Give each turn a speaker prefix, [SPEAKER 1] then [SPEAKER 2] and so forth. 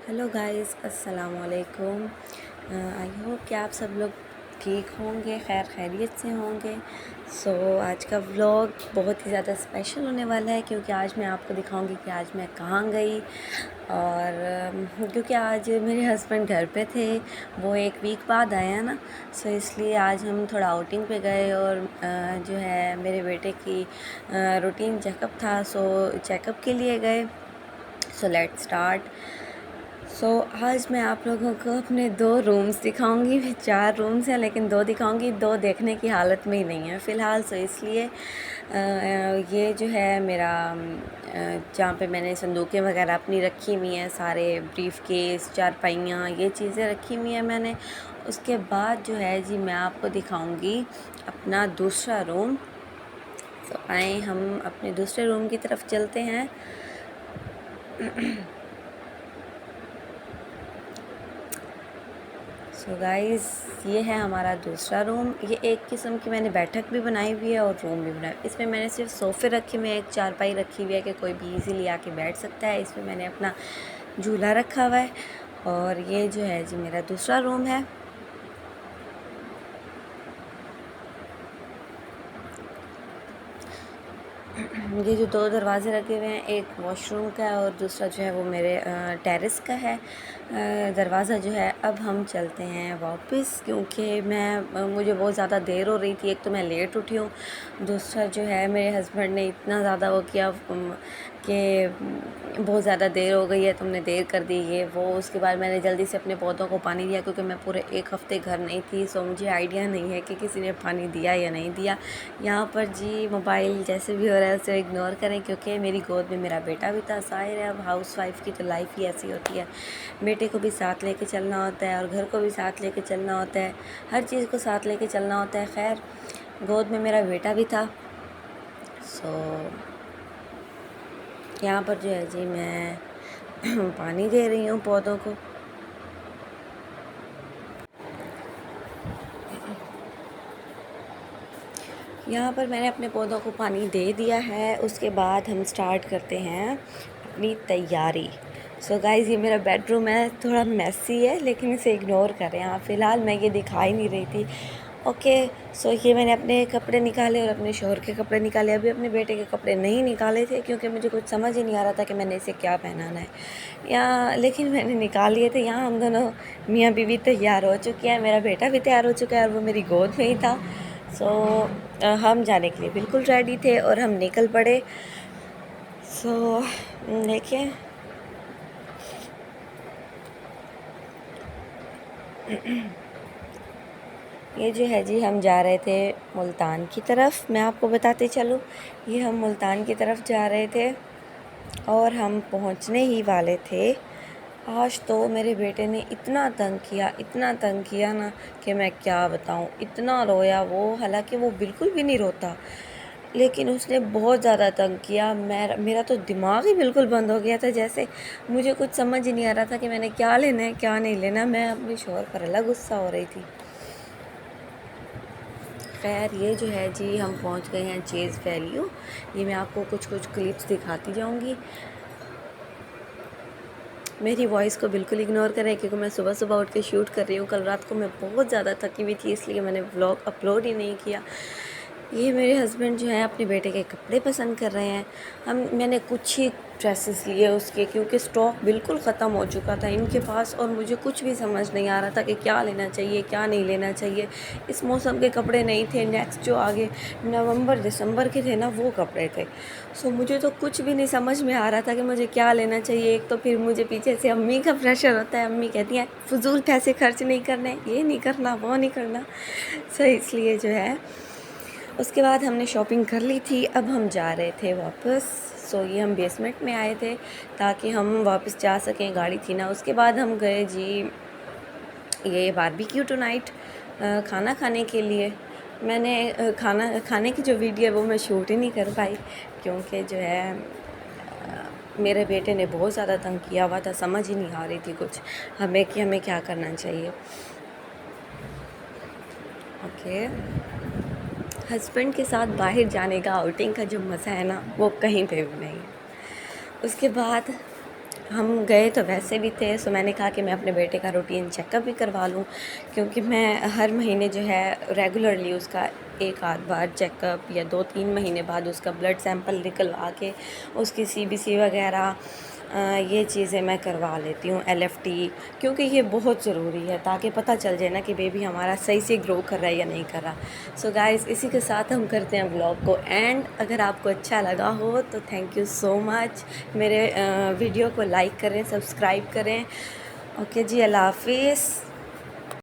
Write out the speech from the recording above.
[SPEAKER 1] Hello guys, अस्सलाम वालेकुम। I hope कि आप सब लोग ठीक होंगे, खैरियत से होंगे। आज का व्लॉग बहुत ही ज़्यादा स्पेशल होने वाला है क्योंकि आज मैं आपको दिखाऊंगी कि आज मैं कहाँ गई। और क्योंकि आज मेरे हस्बैंड घर पे थे, वो एक वीक बाद आए हैं ना। इसलिए आज हम थोड़ा आउटिंग पे गए और जो है मेरे बेटे की रूटीन चेकअप था, चेकअप के लिए गए। Let's start. आज मैं आप लोगों को अपने 2 रूम्स दिखाऊंगी। 4 रूम्स हैं लेकिन 2 दिखाऊंगी, 2 देखने की हालत में ही नहीं है फ़िलहाल। इसलिए ये जो है मेरा जहाँ पे मैंने संदूकें वगैरह अपनी रखी हुई हैं, सारे ब्रीफ केस, चारपाइयाँ, ये चीज़ें रखी हुई हैं मैंने। उसके बाद जो है जी मैं आपको दिखाऊंगी अपना दूसरा रूम। आए हम अपने दूसरे रूम की तरफ चलते हैं। गाइस, ये है हमारा दूसरा रूम। ये एक किस्म की मैंने बैठक भी बनाई हुई है और रूम भी बनाया। इसमें मैंने सिर्फ सोफ़े रखे हुए हैं, एक चारपाई रखी हुई है कि कोई भी इजीली आके बैठ सकता है। इसमें मैंने अपना झूला रखा हुआ है। और ये जो है जी मेरा दूसरा रूम है। ये जो 2 दरवाज़े रखे हुए हैं, एक वॉशरूम का है और दूसरा जो है वो मेरे टेरेस का है दरवाज़ा जो है। अब हम चलते हैं वापस क्योंकि मुझे बहुत ज़्यादा देर हो रही थी। एक तो मैं लेट उठी हूँ, दूसरा जो है मेरे हस्बैंड ने इतना ज़्यादा वो किया कि बहुत ज़्यादा देर हो गई है, तुमने देर कर दी ये वो। उसके बाद मैंने जल्दी से अपने पौधों को पानी दिया क्योंकि मैं पूरे 1 हफ़्ते घर नहीं थी। मुझे आइडिया नहीं है कि किसी ने पानी दिया या नहीं दिया। यहाँ पर जी मोबाइल जैसे भी हो रहा है उसे इग्नोर करें क्योंकि मेरी गोद में मेरा बेटा भी था। ज़ाहिर है, अब हाउसवाइफ़ की तो लाइफ ही ऐसी होती है, बेटे को भी साथ लेके चलना होता है और घर को भी साथ लेके चलना होता है, हर चीज़ को साथ लेके चलना होता है। खैर, गोद में मेरा बेटा भी था। यहाँ पर जो है जी मैं पानी दे रही हूँ पौधों को। यहाँ पर मैंने अपने पौधों को पानी दे दिया है। उसके बाद हम स्टार्ट करते हैं अपनी तैयारी। गाइज़, ये मेरा बेडरूम है, थोड़ा मेसी है लेकिन इसे इग्नोर करें। हाँ, फ़िलहाल मैं ये दिखा ही नहीं रही थी। ओके। ये मैंने अपने कपड़े निकाले और अपने शौहर के कपड़े निकाले। अभी अपने बेटे के कपड़े नहीं निकाले थे क्योंकि मुझे कुछ समझ ही नहीं आ रहा था कि मैंने इसे क्या पहनाना है या, लेकिन मैंने निकाल लिए थे। यहाँ हम दोनों मियाँ बीवी तैयार हो चुके हैं, मेरा बेटा भी तैयार हो चुका है और वो मेरी गोद में ही था। हम जाने के लिए बिल्कुल रेडी थे और हम निकल पड़े। देखिए ये जो है जी हम जा रहे थे मुल्तान की तरफ। मैं आपको बताते चलूँ, ये हम मुल्तान की तरफ जा रहे थे और हम पहुंचने ही वाले थे। आज तो मेरे बेटे ने इतना तंग किया ना कि मैं क्या बताऊं। इतना रोया वो, हालांकि वो बिल्कुल भी नहीं रोता, लेकिन उसने बहुत ज़्यादा तंग किया। मेरा तो दिमाग ही बिल्कुल बंद हो गया था। जैसे मुझे कुछ समझ ही नहीं आ रहा था कि मैंने क्या लेना है क्या नहीं लेना। मैं अपने शौहर पर अलग गुस्सा हो रही थी। खैर, ये जो है जी हम पहुंच गए हैं चेज़ वैल्यू। ये मैं आपको कुछ क्लिप्स दिखाती जाऊंगी। मेरी वॉइस को बिल्कुल इग्नोर करें क्योंकि मैं सुबह सुबह उठ के शूट कर रही हूँ। कल रात को मैं बहुत ज़्यादा थकी हुई थी, इसलिए मैंने व्लॉग अपलोड ही नहीं किया। ये मेरे हस्बैंड जो है अपने बेटे के कपड़े पसंद कर रहे हैं। मैंने कुछ ही ड्रेसेस लिए उसके क्योंकि स्टॉक बिल्कुल ख़त्म हो चुका था इनके पास और मुझे कुछ भी समझ नहीं आ रहा था कि क्या लेना चाहिए क्या नहीं लेना चाहिए। इस मौसम के कपड़े नहीं थे, नेक्स्ट जो आगे नवंबर दिसंबर के थे ना वो कपड़े थे। मुझे तो कुछ भी नहीं समझ में आ रहा था कि मुझे क्या लेना चाहिए। एक तो फिर मुझे पीछे से अम्मी का प्रेशर होता है, अम्मी कहती हैं फजूल पैसे खर्च नहीं करने, ये नहीं करना वो नहीं करना। इसलिए जो है उसके बाद हमने शॉपिंग कर ली थी। अब हम जा रहे थे वापस। ये हम बेसमेंट में आए थे ताकि हम वापस जा सकें, गाड़ी थी ना। उसके बाद हम गए जी ये बारबेक्यू टू नाइट खाना खाने के लिए। मैंने खाना खाने की जो वीडियो है वो मैं शूट ही नहीं कर पाई क्योंकि जो है मेरे बेटे ने बहुत ज़्यादा तंग किया हुआ था। समझ ही नहीं आ रही थी कुछ हमें कि हमें क्या करना चाहिए। ओके, हस्बैंड के साथ बाहर जाने का, आउटिंग का जो मज़ा है ना वो कहीं पे भी नहीं है। उसके बाद हम गए तो वैसे भी थे, सो मैंने कहा कि मैं अपने बेटे का रूटीन चेकअप भी करवा लूँ, क्योंकि मैं हर महीने जो है रेगुलरली उसका एक आध बार चेकअप या 2-3 महीने बाद उसका ब्लड सैंपल निकलवा के उसकी सीबीसी वगैरह ये चीज़ें मैं करवा लेती हूँ, एलएफटी, क्योंकि ये बहुत ज़रूरी है ताकि पता चल जाए ना कि बेबी हमारा सही से ग्रो कर रहा है या नहीं कर रहा। सो गाइज़, इसी के साथ हम करते हैं व्लॉग को एंड। अगर आपको अच्छा लगा हो तो थैंक यू सो मच। मेरे वीडियो को लाइक करें, सब्सक्राइब करें। ओके जी, अल्लाह हाफिज़।